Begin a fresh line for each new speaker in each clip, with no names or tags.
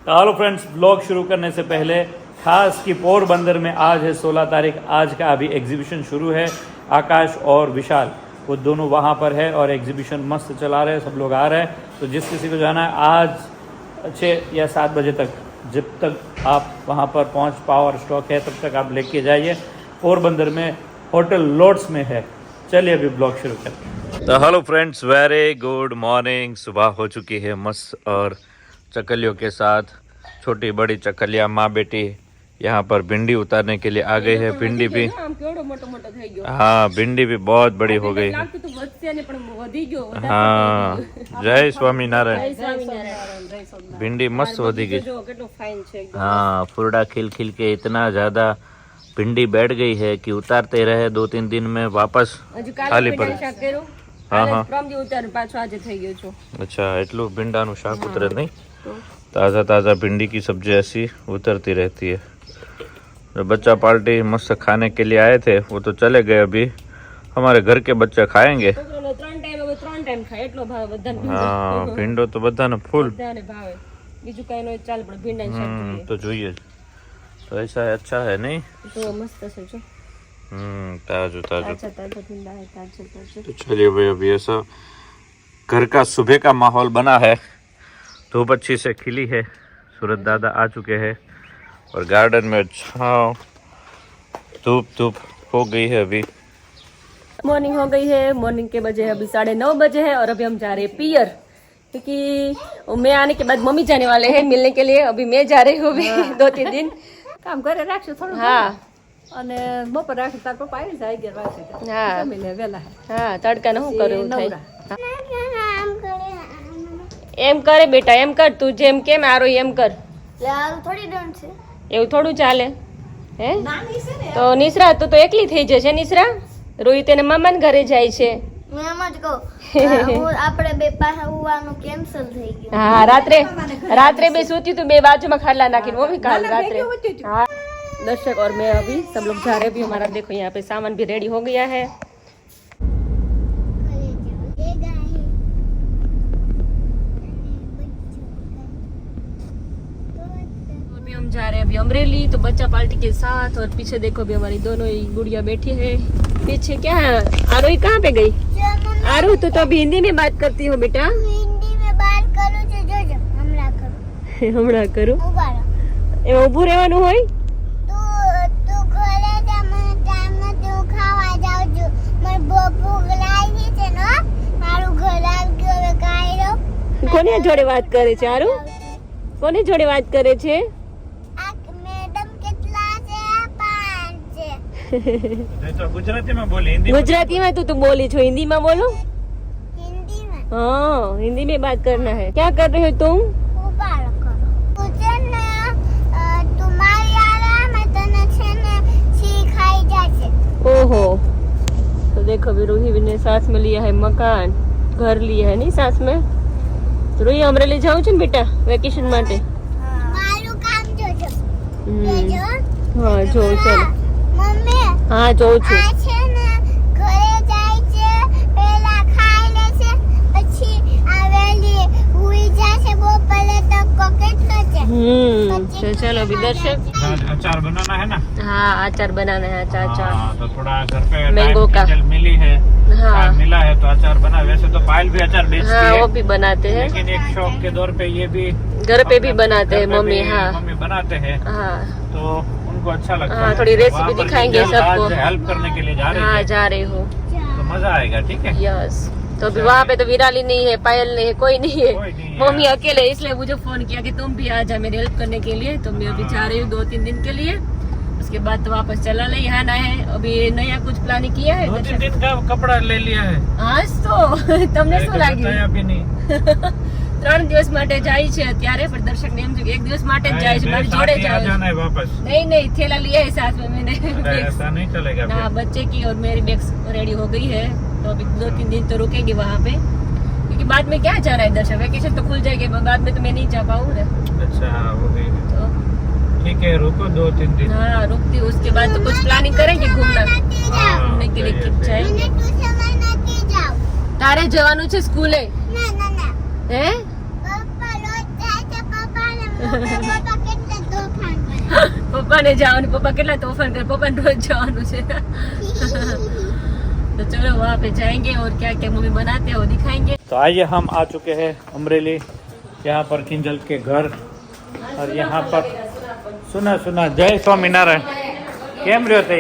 Hello friends, blog शुरू करने से पहले खास कि पोरबंदर में आज है 16 तारीख। आज का अभी एग्जीबिशन शुरू है। आकाश और विशाल वो दोनों वहाँ पर है और एग्जीबिशन मस्त चला रहे हैं, सब लोग आ रहे हैं। तो जिस किसी को जाना है आज 6 या 7 बजे तक, जब तक आप वहाँ पर पहुँच पाओ और स्टॉक है तब तक आप लेके जाइए। पोरबंदर में होटल लॉर्ड्स में है। चलिए अभी ब्लॉग शुरू करते हैं। तो hello friends, very good morning. सुबह हो चुकी है मस्त और चकलियों के साथ छोटी बड़ी चकलियाँ माँ बेटी यहाँ पर भिंडी उतारने के लिए आ गई है। भिंडी भी हाँ, भिंडी भी बहुत बड़ी हो गई है। हाँ, जय स्वामी नारायण। भिंडी मस्त वधी गई। हाँ, फुरडा खिल खिल के इतना ज्यादा भिंडी बैठ गई है कि उतारते रहे 2-3 दिन में वापस खाली पड़े। हाँ, अच्छा એટલું ભીંડાનું શાક ઉતરે નહીં? ताज़ा ताज़ा भिंडी की सब्जी ऐसी उतरती रहती है। जो बच्चा पार्टी मस्त खाने के लिए आए थे वो तो चले गए। अभी हमारे घर के बच्चे खाएंगे। हाँ, भींडो तो बधा ने फूल तो જોઈએ। तो ऐसा है, अच्छा है नहीं? तो मस्त है जो ताजो ताजो। तो चलिए भाई, अभी ऐसा घर का सुबह का माहौल बना है। धूप अच्छी से खिली है। सूरज दादा आ चुके हैं और गार्डन में छाँव धूप हो गई है। अभी
मॉर्निंग हो गई है। मॉर्निंग के बजे अभी 9:30 बजे है और अभी हम जा रहे हैं पियर, क्योंकि मैं आने के बाद मम्मी जाने वाले हैं मिलने के लिए। अभी मैं जा रही हूँ अभी 2-3 दिन काम करे राखशो थोड़ा। हाँ, અને બપોર રાખી તાર પપ્પા આવી જાય 11 વાગે। હા, જમીને વેલા। હા, તડકાને શું કરું થાય? એમ કરે બેટા, એમ કર તું જેમ કેમ આરો એમ કર। યાર થોડી ડન છે એવું થોડું ચાલે હે? નાની છે ને તો નિશ્રા તું તો એકલી થઈ જશે। નિશ્રા રોહિત એને મામાને ઘરે જાય છે। હું એમ જ કહું આપણે બે પાસે આવવાનું કેન્સલ થઈ ગયું। હા, રાત્રે બે સૂતી તું બે બાજુમાં ખાટલા નાખીને મમ્મી કાલ रात्रे। हाँ, दर्शक और मैं अभी सब लोग जा रहे हैं। अभी हमारा देखो यहाँ पे सामान भी रेडी हो गया है। अभी हम जा रहे हैं अभी अमरेली, तो बच्चा पार्टी के साथ। और पीछे देखो अभी हमारी दोनों ही गुड़िया बैठी है। पीछे क्या है? आरो ही कहाँ पे गई? आरो तो अभी हिंदी में बात करती हो बेटा? हिंदी में बात करूँ जो हमला करूँ ए ऊभू રહેવાનું હોય। કોની જોડે વાત કરે છે? આરુ કોની જોડે વાત કરે છે? મેડમ કેટલા છે? 5 છે।
तो गुजराती में बोली, हिंदी
गुजराती में तो बोली छो, हिंदी में बोलो।
हिंदी में?
हाँ, हिंदी में बात करना है। क्या कर रहे हो तुम?
ऊपर करो। मुझे ना तुम्हारी यारा मैं तने छे ने सिखाई जासे।
ओहो, तो देखो अभी रूही ने साथ में लिया है मकान, घर लिया है नहीं साथ में। तो रूही अमरेली जाऊँ छे ने बेटा वेकेशन माटे?
मारू काम जोजो। जोजो?
हाँ, जो चलो।
मम्मी
हाँ, जो छे।
આ છે ને ઘરે જાય છે, પેલા ખાઈ લે છે, પછી આવેલી હુઈ જાશે બપોરે તો કેટલો છે।
चलो अभी दर्शक।
अचार बनाना है ना?
हाँ, अचार बनाना है। अचार
तो थोड़ा घर पे
मैंगो का
मिली है।
हाँ,
मिला है तो अचार बना। वैसे तो पायल भी अचार बेचती
हाँ,
है,
वो भी बनाते हैं
लेकिन एक शौक के दौर पे ये भी
घर पे भी बनाते हैं मम्मी। हाँ,
मम्मी बनाते हैं
हाँ,
तो उनको अच्छा लगता
हाँ,
है।
थोड़ी
तो
रेसिपी
वहाँ पर
दिखाएंगे
भी
सबको।
आज हेल्प करने के लिए जा रहे
हाँ,
हैं
जा रही हूँ
तो मजा आएगा। ठीक है,
यस। तो अभी वहाँ पे तो विराली नहीं है, पायल नहीं है, कोई नहीं है,
कोई नहीं है।
मम्मी अकेले। इसलिए मुझे फोन किया कि तुम भी आ जा मेरी हेल्प करने के लिए। तो मैं अभी जा रही हूँ 2-3 दिन के लिए। उसके बाद तो वापस चला ले यहाँ ना है। अभी नया कुछ प्लानिंग किया है?
2-3 दिन का कपड़ा ले लिया है
आज तो તમને શું લાગ્યું?
अभी नहीं
3 દિવસ માટે જાય છે અત્યારે, પણ દર્શક ને એમ છે કે 1 દિવસ માટે જ જાય છે, મારી જોડે જાય છે।
जाना है वापस।
नहीं, थैला लिया है साथ में मैंने।
ऐसा नहीं चलेगा
ना,
फिर।
बच्चे की और मेरी बैग्स रेडी हो गई है। तो अभी 2-3 दिन तो रुकेगी वहाँ पे, क्योंकि बाद में क्या जाना है दर्शक, वेकेशन तो खुल जाएगी, बाद में तो मैं नहीं जा पाऊँ ना।
अच्छा, हो गई
तो
ठीक है, रुको 2-3 दिन।
हाँ, रुकती। उसके बाद तो कुछ प्लानिंग करेंगे घूमने के लिए। जाएंगे। તારે જવાનું છે સ્કૂલે?
ના ના ના
હે?
પપ્પા રોજ જાય છે, પપ્પાને પપ્પા કેટલા તોફાન કરે.
પપ્પાને જવાનું, પપ્પા કેટલા તોફાન કરે, પપ્પાને રોજ જવાનું છે. तो चलो वहाँ पे जाएंगे और क्या क्या मम्मी बनाते हैं वो दिखाएंगे.
तो आइए हम आ चुके हैं अमरेली, यहाँ पर किंजल के घर और यहाँ पर सुना जय स्वामीनारायण. केम રહ્યો તે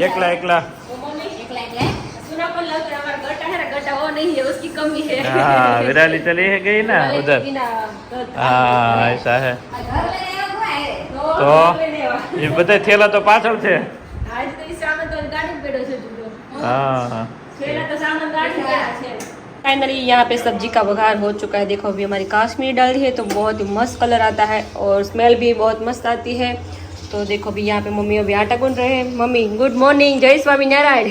એકલા हाँ विराली चली है गई ना उधर. हाँ ऐसा है. तो ये બધા થેલા તો પાછળ છે. हाँ
फाइनली यहाँ पे सब्जी का बघार हो चुका है. देखो अभी हमारी कश्मीरी डाल दी है तो बहुत ही मस्त कलर आता है और स्मेल भी बहुत मस्त आती है. तो देखो अभी यहाँ पे मम्मी अभी आटा गूंथ रहे हैं. मम्मी गुड મોર્નિંગ, જય સ્વામિનારાયણ.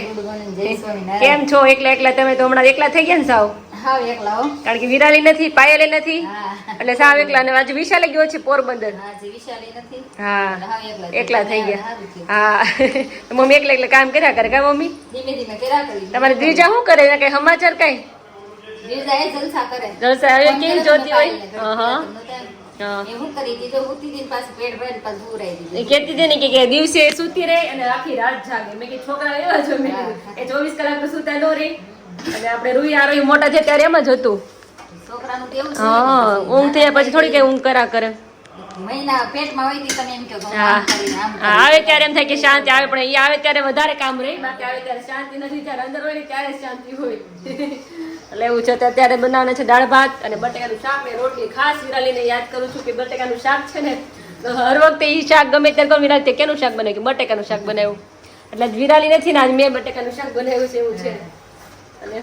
કેમ છો? એકલા તમે તો હમણાં એકલા થઈ ગયા ને સાવ? કારણ કે વિરાલી નથી, પાયલે નથી, એટલે સાવ એકલા. અને આજે વિશાલે ગયો છે પોરબંદર. હા એકલા થઈ ગયા. હા મમ્મી એકલા કામ કર્યા કરે કા મમ્મી? તમારે દ્વિજા શું કરે? કઈ સમાચાર કઈ જલસા હવે કેવી જોતી હોય? કેતી હતી ને કે દિવસે સુતી રહે અને આખી રાત જાગે. મેં કીધું છોકરા એવા છો, મેં કીધું એ 24 કલાક તો સુતા ન રહે. અને આપણે રૂઈ આરોહી મોટા છે ત્યારે એમ જ હતું. હા ઊંઘ થયા પછી થોડી કઈ ઊંઘ કરા કરે. આવે ત્યારે એમ થાય કે શાંતિ આવે, પણ એ આવે ત્યારે વધારે કામ રહે. બાકી આવે ત્યારે શાંતિ નથી. ત્યારે અંદર હોય ને ત્યારે શાંતિ હોય. એટલે એવું છે. અત્યારે બનાવવાના છે દાળ ભાત અને બટેકાનું શાક ને રોટલી. ખાસ વિરાલીને યાદ કરું છું કે બટેકાનું શાક છે ને હર વખતે ઈ શાક ગમે ત્યારે કહું વિરાલી કેનું શાક બનાવ્યું? કે બટેકાનું શાક બનાવ્યું. એટલે વિરાલી નથી ને આજ મેં બટેકાનું શાક બનાવ્યું છે. એવું છે. અને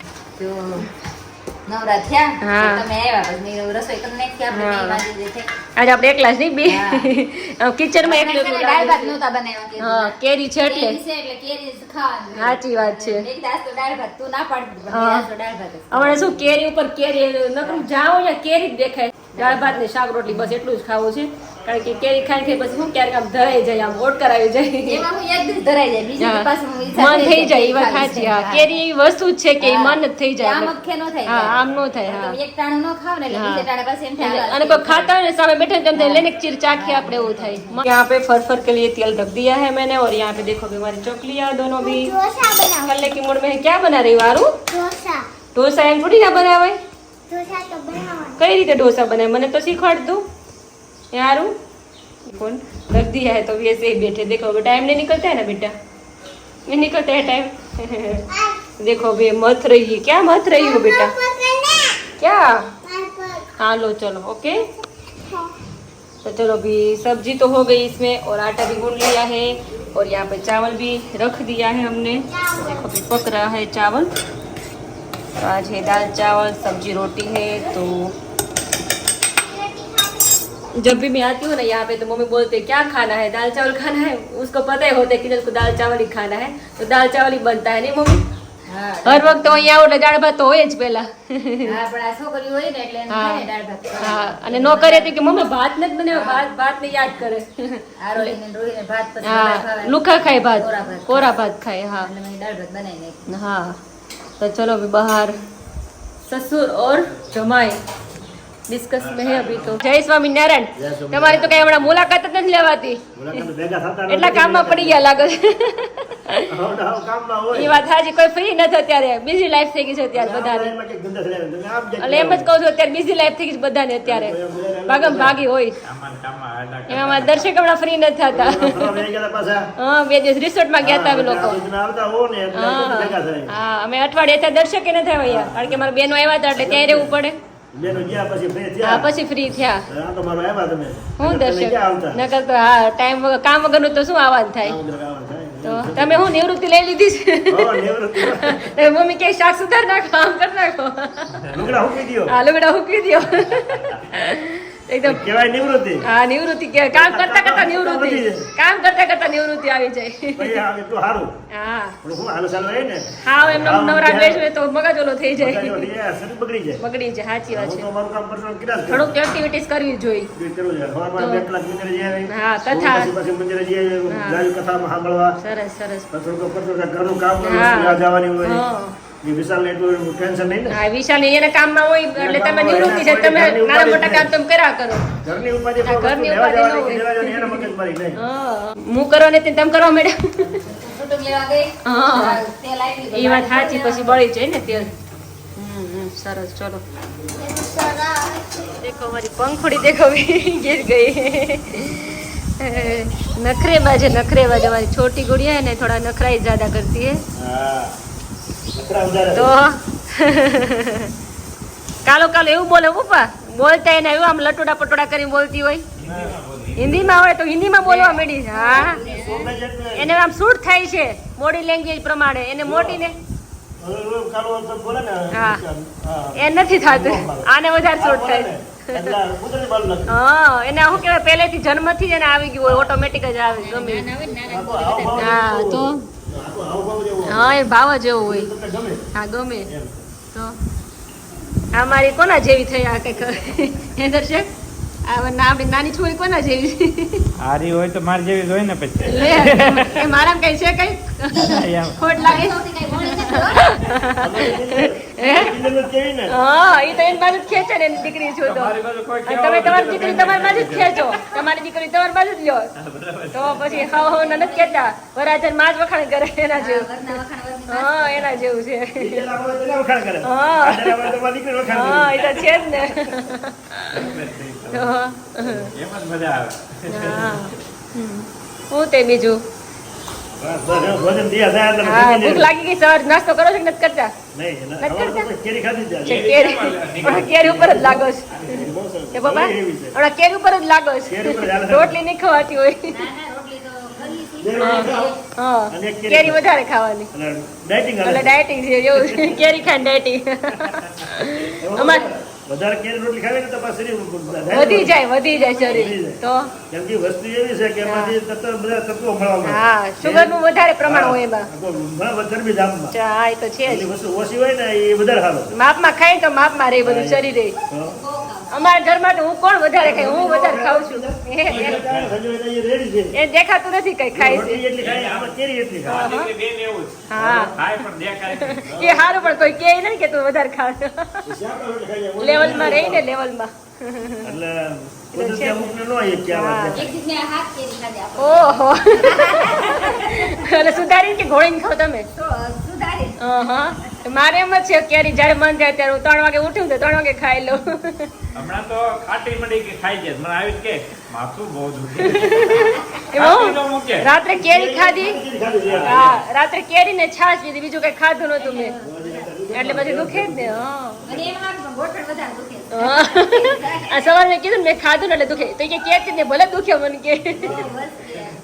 આજે આપણે એકલા જ નહીં, બે કિચનમાં એકલું. કેરી છે એટલે સાચી વાત છે. હમણાં શું કેરી ઉપર કેરી જાઓ ને કેરી જ દેખાય. દાળ ભાત ને શાક રોટલી બસ એટલું જ ખાવું છે. કારણ કે કેરી ખાઈ ખાઈ પછી શું ક્યારેક આમ ધરાઈ જાય, આમ ઓટકર આવી જાય, મન થઈ જાય. એ વાત સાચી. હા કેરી એવી વસ્તુ જ છે કે મન જ થઈ જાય. હા આમ નો થાય. અને કોઈ ખાતા હોય ને સામે બેઠે તેમ लेने चीर चाखी આપણે એવું થાય. यहाँ पे फर के लिए तेल रख दिया है मैंने और यहाँ पे देखो अभी हमारी चोकलियाँ दोनों भी तलने की मूड में है. क्या बना रही हो आरू? ढोसा. एम थोड़ी ना बनावे. कई रीते ढोसा बनाए મને तो सिखाड़ दो यार. फोन रख दिया है तो अभी ऐसे ही बैठे. देखो अभी टाइम नहीं निकलता है ना बेटा, नहीं निकलता है टाइम. देखो अभी मत रही है. क्या मत रही हो बेटा? क्या? हाँ लो चलो ओके. तो चलो अभी सब्जी तो हो गई इसमें और आटा भी गूंथ लिया है और यहाँ पे चावल भी रख दिया है हमने. देखो अभी पक रहा है चावल. तो आज है दाल चावल सब्जी रोटी है. तो जब भी मैं आती हूँ ना यहाँ पे तो मम्मी बोलते क्या खाना है? दाल चावल खाना है. उसको पता ही होता है कि जिसको दाल चावल ही खाना है तो दाल चावल ही बनता है. नहीं मम्मी? हर वक्त तो અહીંયા એટલે દાળ ભાત તો હોય જ પહેલા. હા અને નો કરે તો કે મમ્મી ભાત નથી બનાવ્યો, ભાત ને યાદ કરે. હા લુખા ખાય ભાત, કોરા ભાત ખાય. હા हाँ तो चलो अभी बाहर ससुर और जमाई डिस्कस में है अभी. तो जय स्वामीनारायण. તમારી તો કઈ હમણાં મુલાકાત જ નથી લેવાતી, એટલા કામમાં પડી ગયા લાગે છે. એ વાત હાજી, કોઈ ફ્રી નથી અત્યારે. બીઝી લાઈફ થઈ ગઈ છે અત્યારે બધાને. એટલે એમ જ કહું છું અત્યારે બીઝી લાઈફ થઈ ગઈ છે બધાને અત્યારે. ભાગમ ભાગી હોય એમાં દર્શક હમણાં ફ્રી નથી થતા. હા 2 દિવસ રિસોર્ટમાં ગયા હતા અમે લોકો. હા અમે અઠવાડિયે ત્યાં દર્શકે નથી આવ્યા કારણ કે મારા બહેનો આવ્યા હતા એટલે ત્યાં રહેવું પડે. હા પછી ફ્રી થયા. હું દર્શક નકર તો હા ટાઈમ વગર કામ વગરનું તો શું આવવાનું થાય. તો તમે હું નિવૃત્તિ લઈ લીધી છે? મમ્મી કે શાક સુધાર નાખો, કામ કરી નાખો. હા લુગડા હૂકવી દો. એકદમ કેવાય નિવૃત્તિ. હા નિવૃત્તિ કે કામ કરતા કરતા નિવૃત્તિ, કામ કરતા કરતા નિવૃત્તિ આવી જાય. હા હા એમનો નવરા બેસે તો મગજ ઓલો થઈ જાય, બગડી જાય. સાચી વાત છે. થોડુંક એક્ટિવિટીઝ કરવી જોઈએ. હા કથા સરસ સરસ.
એ વિશાલ ને એટલું ટેન્શન નહીં ને.
હા વિશાલ એને કામમાં હોય એટલે તમે નિવૃત્તિ છે તમે નાના મોટા કામ તમે કર્યા કરો.
ઘરની ઉપાધિ
હા, ઘરની ઉપાધિ ન હોય.
એના મગજમારી નહીં.
હા હું કરો ને તમે કરવા માંડ્યા. એ વાત સાચી પછી બળી જાય ને તેલ. સરસ ચલો देखो हमारी पंखुड़ी देखो भी गिर गई नखरेबाज है नखरेबाज हमारी छोटी गुड़िया है ना थोड़ा नखरा ही ज्यादा करती है
હા નખરા વધારે.
तो કાલો કાલો એવું બોલે પપ્પા બોલતા એને એવું આમ લટોડા પટોડા કરીને બોલતી હોય હિન્દીમાં હોય તો હિન્દીમાં બોલવા માંડી હા એને આમ શૂટ થાય છે બોડી લેંગ્વેજ પ્રમાણે એને મોટીને
કાલો તો બોલે ને.
હા.
હા.
એ નથી થતું આને વધારે શૂટ થાય છે
એટલે કુદરતી બાલ નથી.
હા એને શું કહેવાય પહેલેથી જન્મથી જ એને આવી ગયું હોય ઓટોમેટિક જ આવે ગમે હા તો
હાવભાવ જેવો
હા એ ભાવ જ એવો હોય
તમને ગમે
હા ગમે
એમ.
તો આ મારી કોના જેવી થઈ આ કઈક હે દર્શક આ આપણી નાની છોરી કોના જેવી
હારી હોય તો મારી જેવી જ હોય ને પછી
લે એ મારામાં કઈ છે કઈ ખોટ લાગે
ઇન્દ્રનો કેવી ને
હા એ તો એની બાજુ જ ખેંચે ને એની દીકરી છું તો
તમારી બાજુ કોઈ
અને તમે તમારી દીકરી તમારી બાજુ જ ખેંચો તમારી દીકરી તમારી બાજુ જ લ્યો તો પછી હાવ નથી કહેતા વરાજન માં જ વખાણ કરે એના જેવું હા એના જેવું છે
પેલા હોય તો ના વખાણ કરે.
હા.
આટલા હોય તો મારી દીકરી વખાણ કરે.
હા એ તો છે જ ને તો
એમ જ મજા આવે
હા હું તે બીજું
બસ, બસ, ભોજન દિયા થાય એટલે
હા
જમી
ભૂખ
લેવું.
લાગી ગઈ સવાર નાસ્તો કરો છો કે નથી કરતા
નહીં,
નથી
હવે તો
કરતા?
કોઈ કેરી ખાધી જ
છે
જાય.
કેરી કેરી ઉપર જ લાગો છે
બહુ સરસ.
એ બાબા
એવી છે.
હમણાં કેરી ઉપર જ લાગો
કેરી ઉપર જ
છે
હાલે.
રોટલી નહીં ખવાતી હોય
બે રોટલી ખાઓ
હા
અને એક કેરી
કેરી
ખાઓ.
વધારે ખાવાની
અને ડાયટિંગ હાલે.
એટલે ડાયટિંગ છે એવું કેરી ખાઈને ડાયટિંગ અમાર
વધારે કેરી રોટલી ખાવી ને તો પાછું શરીર
વધી જાય શરીર તો
કેમ કે વસ્તુ એવી છે કે એમાંથી બધા તત્વો મળવા મળે.
હા શુગર નું વધારે પ્રમાણ હોય એમાં
ચરબી જામમાં.
હા એ તો છે જ
એની વસ્તુ ઓછી હોય ને એ વધારે સારું.
માપમાં ખાય તો માપમાં રહે બધું શરીરે
તો
અમારા ઘરમાં તો હું કોણ વધારે ખાય હું વધારે ખાઉં છું
સંજયભાઈ એ રેડી છે.
એ દેખાતું નથી કઈ ખાય છે
રોટલી એટલી ખાય, આમાં કેરી એટલી ખાય.
બેન એવું જ
હા
ખાય પણ દેખાય
એ સારું પણ કોઈ કે નહીં કે તું વધારે ખાવ
એ શાક રોટલી ખાઈ જાય.
લેવલમાં રહી ને લેવલમાં
એટલે કુદરતી અમુકને ન હોય કે આ વાત છે.
ઓહો એટલે સુધારી કે ઘોળીને ખાવ તમે હા મારે એમ જ છે કેરી જયારે મન થાય ત્યારે હું 3 વાગે ઉઠ્યું તો 3 વાગે ખાઈ લઉં
હમણાં તો ખાટી મળી કે ખાઈ જાય મને આવી જ કે માથું બહુ દુખે
એવું?
ન મૂકે
રાત્રે કેરી ખાધી
કેરી ખાધી છે.
હા રાત્રે કેરી ને છાશ પીધી બીજું કઈ ખાધું નતું મેં એટલે પછી દુખે જ ને હા હા. આ સવારે મેં કીધું ને મેં ખાધું ને એટલે દુખે તો એ કે કેતી ને ભલે દુખ્યો મને કે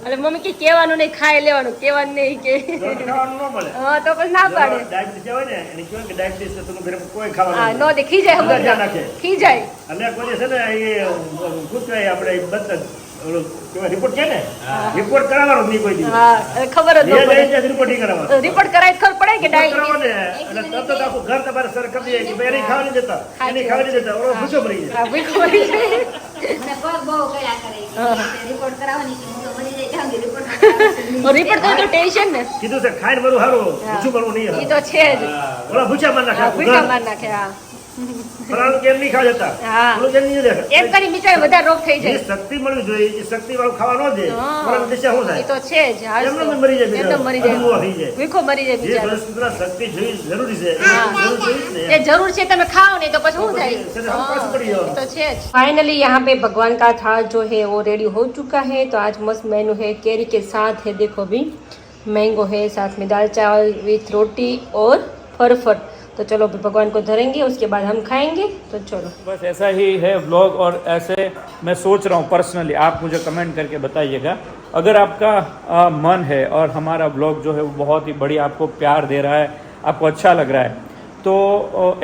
એટલે મમ્મી કે કેવાનું નહીં ખાઈ લેવાનું કેવાનું નહીં કે
રોટલી ખાવાનું ન મળે.
હા તો પછી ના પાડે
ડાયાબિટીસ હોય ને એને કહેવાય કે ડાયાબિટીસ છે તો ઘરે કોઈ
હા
ખાવાનું
નો
નહીં.
દે ખીજાય
અંદર ધ્યાન
ખબર
રાખે.
ખીજાય
અને કોઈ છે ને એ પૂછવાય આપણે બધા ઓલું કહેવાય રિપોર્ટ કે ને રિપોર્ટ કરાવવાનો જ નહીં કોઈ દિવસ.
હા ખબર જ ન
જે
પડે
લઈ જાય રિપોર્ટ નહીં કરાવવાનો.
રિપોર્ટ કરાય ખબર પડે કે
કરાવો
ડાયાબિટીસ
ને એટલે તરત જ આખું ઘર તમારે સર કરી દે કે ભાઈ એની ખાવા નહીં દેતા, એની ખાવા નહીં દેતા, ઓલો ભૂસો મરી જાય.
હા ભૂખ મરી જાય રિપોર્ટ તો ટેન્શન ને
કીધું છે ખાઈને મરું સારું, ભૂસું મરવું નહીં
એ
સારું.
તો છે જ
ઓલા ભૂસા માર નાખે
હા
આખું
ભૂખા
ઘર.
માર નાખે હા
ફલાણું કેમ નહીં ખાવા જતા,
હા.
ઓલું કેમ નહીં દેતા.
એમ કરી બિચારા વધારે રોગ થઈ
જે
જાય
શક્તિ મળવી જોઈએ એ શક્તિ વાળું ખાવા ન દે, ઓલાની દિશા શું
એ
થાય?
તો છે જ હા
એમનો બી મરી જાય
એમ તો મરી
અડધું થઈ
જાય
જાય.
ભૂખો મરી જાય
જે
બિચારો
વસ્તુના શક્તિ જોઈ જરૂરી છે એ
હા.
જરૂર જોઈએ જ ને.
ये जरूर से તમે ખાओ नहीं तो कुछ हो
शरीर हम पास पड़ी जाओ।
जाए तो छे फाइनली यहाँ पे भगवान का थाल जो है वो रेडी हो चुका है तो आज मस्त मेनू है केरी के साथ है देखो अभी मैंगो है साथ में दाल चावल विथ रोटी और फरफट तो चलो अभी भगवान को धरेंगे उसके बाद हम खाएंगे तो चलो
बस ऐसा ही है व्लॉग और ऐसे मैं सोच रहा हूँ पर्सनली आप मुझे कमेंट करके बताइएगा अगर आपका मन है और हमारा व्लॉग जो है वो बहुत ही बढ़िया आपको प्यार दे रहा है आपको अच्छा लग रहा है तो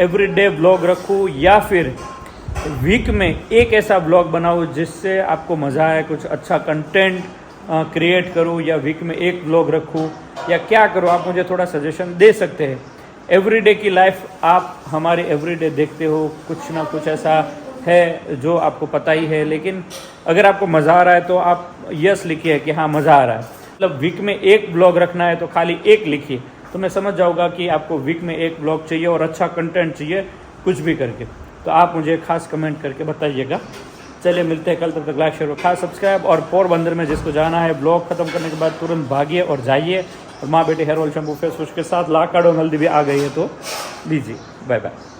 एवरीडे व्लॉग रखूँ या फिर वीक में एक ऐसा व्लॉग बनाऊँ जिससे आपको मज़ा आए कुछ अच्छा कंटेंट क्रिएट करूँ या वीक में एक व्लॉग रखूँ या क्या करूँ आप मुझे थोड़ा सजेशन दे सकते हैं एवरीडे की लाइफ आप हमारी एवरीडे देखते हो कुछ ना कुछ ऐसा है जो आपको पता ही है लेकिन अगर आपको मज़ा आ रहा है तो आप यस लिखिए कि हाँ मज़ा आ रहा है मतलब वीक में एक ब्लॉग रखना है तो खाली एक लिखिए तो मैं समझ जाऊँगा कि आपको वीक में एक ब्लॉग चाहिए और अच्छा कंटेंट चाहिए कुछ भी करके, तो आप मुझे खास कमेंट करके बताइएगा। चलिए मिलते हैं कल, तब तक लाइक शेयर और खास सब्सक्राइब। और पोरबंदर में जिसको जाना है ब्लॉग खत्म करने के बाद तुरंत भागिए और जाइए। और माँ बेटे hair oil shampoo face wash के साथ लाकाडो हल्दी भी आ गई है तो लीजिए। Bye bye.